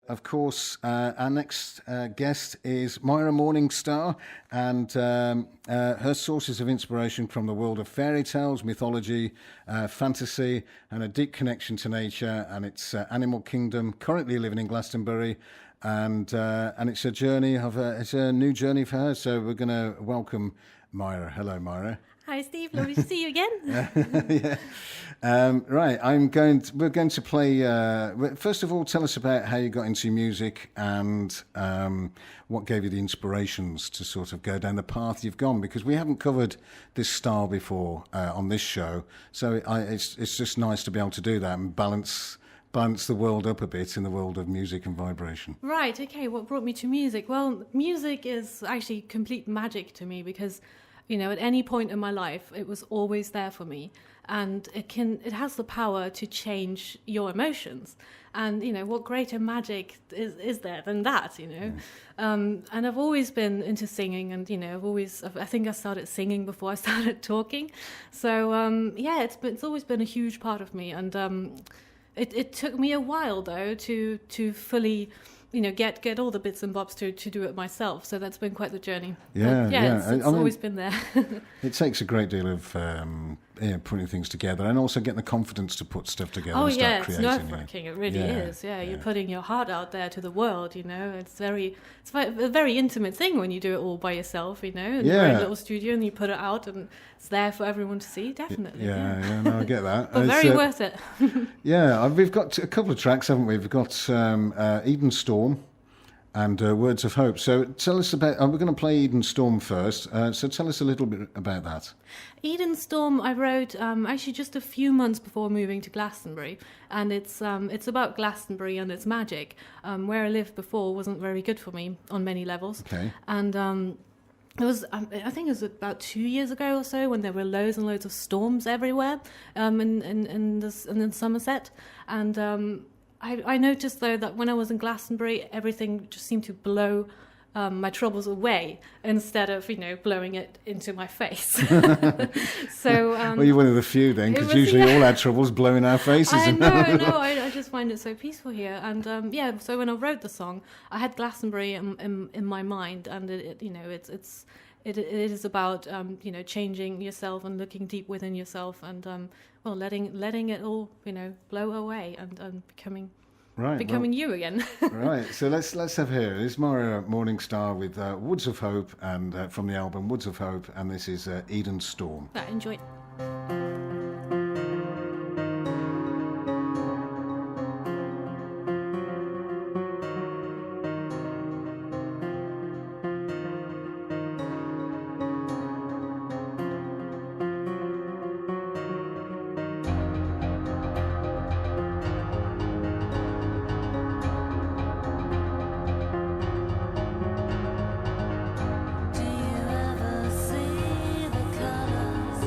Of course, our next guest is Moira Morningstar, and her sources of inspiration from the world of fairy tales, mythology, fantasy, and a deep connection to nature and its animal kingdom. Currently living in Glastonbury, and it's a journey it's a new journey for her. So we're going to welcome Moira. Hello, Moira. Hi, Steve. Lovely to see you again. Yeah. Right. We're going to play. First of all, tell us about how you got into music and what gave you the inspirations to sort of go down the path you've gone. Because we haven't covered this style before on this show, so it's just nice to be able to do that and balance the world up a bit in the world of music and vibration. Right. Okay. What brought me to music? Well, music is actually complete magic to me because, you know, at any point in my life, it was always there for me, and it has the power to change your emotions. And you know, what greater magic is there than that? You know, and I've always been into singing, and you know, I think I started singing before I started talking. So yeah, it's always been a huge part of me, and it took me a while though to fully, you know, get all the bits and bobs to do it myself. So that's been quite the journey. Yeah. It's always been there. It takes a great deal of putting things together and also getting the confidence to put stuff together and start creating. It's nerve-wracking. It really is. Yeah, you're putting your heart out there to the world, you know. It's a very intimate thing when you do it all by yourself, you know, in your own little studio, and you put it out and it's there for everyone to see, definitely. Yeah, no, I get that. But very worth it. Yeah, we've got a couple of tracks, haven't we? We've got Eden Storm and Words of Hope. So tell us about, we're going to play Eden Storm first, so tell us a little bit about that. Eden Storm I wrote actually just a few months before moving to Glastonbury, and it's about Glastonbury and its magic. Where I lived before wasn't very good for me on many levels. Okay. And it was, I think it was about 2 years ago or so, when there were loads and loads of storms everywhere in Somerset, and I noticed, though, that when I was in Glastonbury, everything just seemed to blow my troubles away instead of, you know, blowing it into my face. So, well, you're one of the few then, because usually all our troubles blow in our faces. I know. I just find it so peaceful here. And, so when I wrote the song, I had Glastonbury in my mind, and it is about, you know, changing yourself and looking deep within yourself and, letting it all, you know, blow away and becoming you again. Right, so let's have here. This is Moira Morningstar with Woods of Hope, and from the album Woods of Hope, and this is Eden Storm. Enjoy. Do you ever see the colors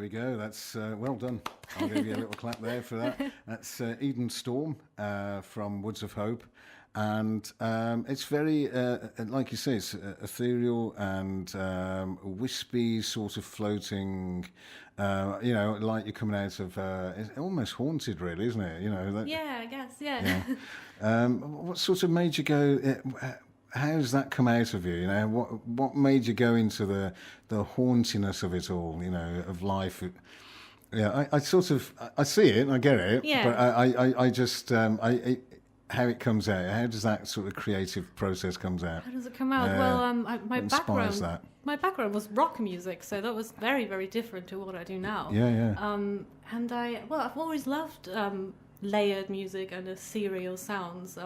we go. That's well done. I'll give you a little clap there for that. That's Eden Storm from Woods of Hope. And it's very, like you say, it's ethereal and wispy, sort of floating, like you're coming out of, it's almost haunted, really, isn't it? Yeah, I guess, yeah. What sort of made you go, how does that come out of you? What made you go into the hauntiness of it all, of life? Yeah, I sort of, I see it, I get it, Yeah. but I just, how it comes out, how does that sort of creative process comes out? How does it come out? Well, what inspires that? My background was rock music, so that was very, very different to what I do now. Yeah. And I've always loved layered music and ethereal sounds.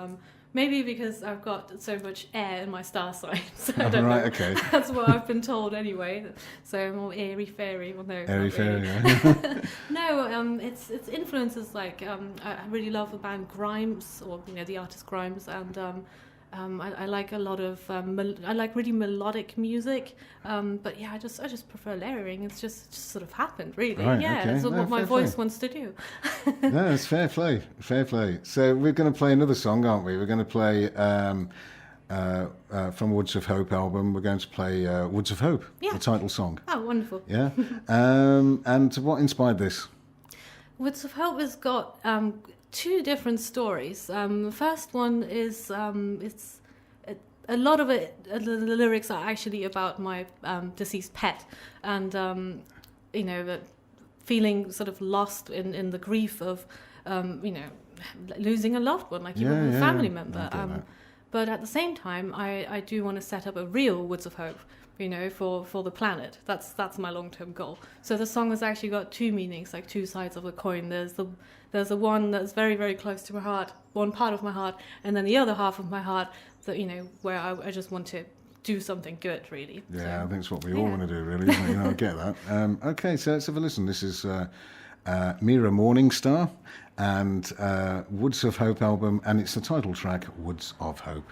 Maybe because I've got so much air in my star sign, so I don't know. Okay. That's what I've been told anyway. So I'm all airy fairy. Well, no, Airy not really. fairy. Yeah. No, it's influences like I really love the band Grimes, or the artist Grimes, and I like a lot of I like really melodic music, but yeah, I just prefer layering. It's just sort of happened, really. Right, yeah, okay. that's what No, my fair voice play. wants to do. No, it's fair play. So we're going to play another song, aren't we? We're going to play from Woods of Hope album. We're going to play Woods of Hope, Yeah. the title song. Oh, wonderful. Yeah. And what inspired this? Woods of Hope has got two different stories. The first one is it's a lot of it. The lyrics are actually about my deceased pet, and that feeling sort of lost in the grief of losing a loved one, like you would a family member. I get that. But at the same time, I do want to set up a real Woods of Hope, for the planet. That's my long-term goal. So the song has actually got two meanings, like two sides of the coin. There's the one that's very, very close to my heart, one part of my heart, and then the other half of my heart that, where I just want to do something good, really. Yeah, So, I think it's what we all want to do, really. Isn't it? I get that. Okay, so let's have a listen. This is Mira Morningstar and Woods of Hope album, and it's the title track, Woods of Hope.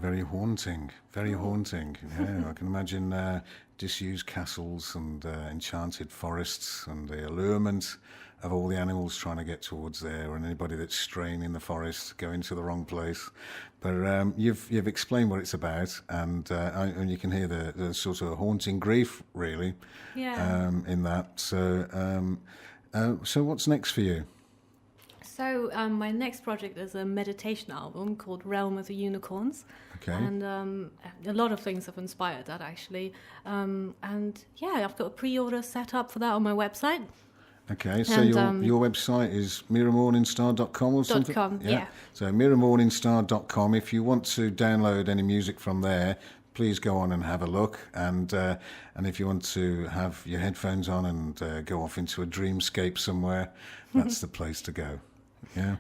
very haunting, very haunting. Yeah, I can imagine disused castles and enchanted forests and the allurement of all the animals trying to get towards there, and anybody that's straying in the forest going to the wrong place. But you've explained what it's about, and you can hear the sort of haunting grief, really, in that. So what's next for you? So my next project is a meditation album called Realm of the Unicorns. Okay. And a lot of things have inspired that, actually. And yeah, I've got a pre-order set up for that on my website. Okay, so your website is mirrormorningstar.com or something? .com, yeah. So mirrormorningstar.com. If you want to download any music from there, please go on and have a look. And if you want to have your headphones on and go off into a dreamscape somewhere, that's the place to go. Yeah.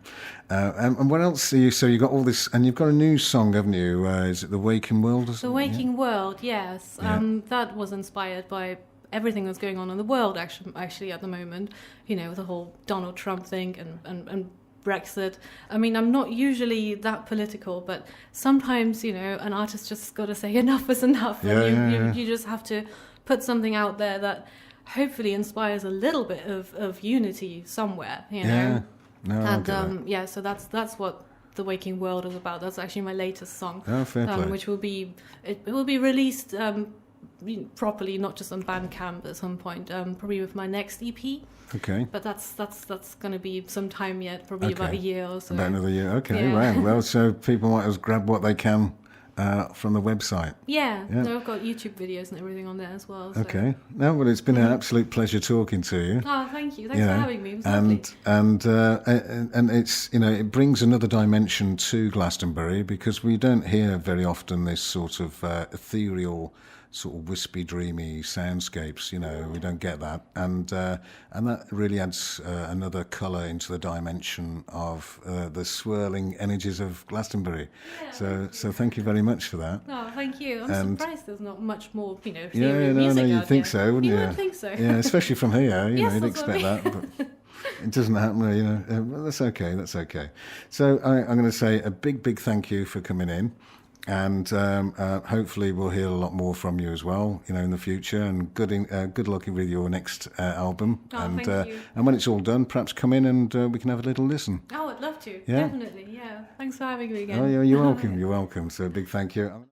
And what else are you? So you got all this, and you've got a new song, haven't you? Is it The Waking World? Or The Waking World, yes. Yeah. That was inspired by everything that's going on in the world actually at the moment, with the whole Donald Trump thing and Brexit. I mean, I'm not usually that political, but sometimes, an artist just got to say enough is enough. And you just have to put something out there that hopefully inspires a little bit of unity somewhere, Yeah. No, and so that's what The Waking World is about. That's actually my latest song. Oh, fair play. Which will be released properly, not just on Bandcamp at some point, probably with my next EP. Okay. But that's going to be some time yet, probably about a year or so. About another year. Okay, Yeah. wow. Well, so people might as grab what they can from the website. Yeah. No, I've got YouTube videos and everything on there as well. So. Okay. No, well, it's been an absolute pleasure talking to you. Oh, thank you. Thanks for having me. It was lovely. And it's it brings another dimension to Glastonbury, because we don't hear very often this sort of ethereal, sort of wispy, dreamy soundscapes. We don't get that, and that really adds another colour into the dimension of the swirling energies of Glastonbury. Yeah. So thank you very much for that. Oh, thank you. I'm surprised there's not much more, Yeah, music you'd out think here. so, wouldn't you? You would think so. Yeah, especially from here. Yes, You'd that's what expect I mean. that, but it doesn't happen. Well, that's okay. That's okay. So I'm going to say a big thank you for coming in. And hopefully we'll hear a lot more from you as well, in the future. And good luck with your next album. Oh, and thank you. And when it's all done, perhaps come in and we can have a little listen. Oh, I'd love to. Yeah? Definitely. Yeah. Thanks for having me again. Oh, you're welcome. You're welcome. So a big thank you.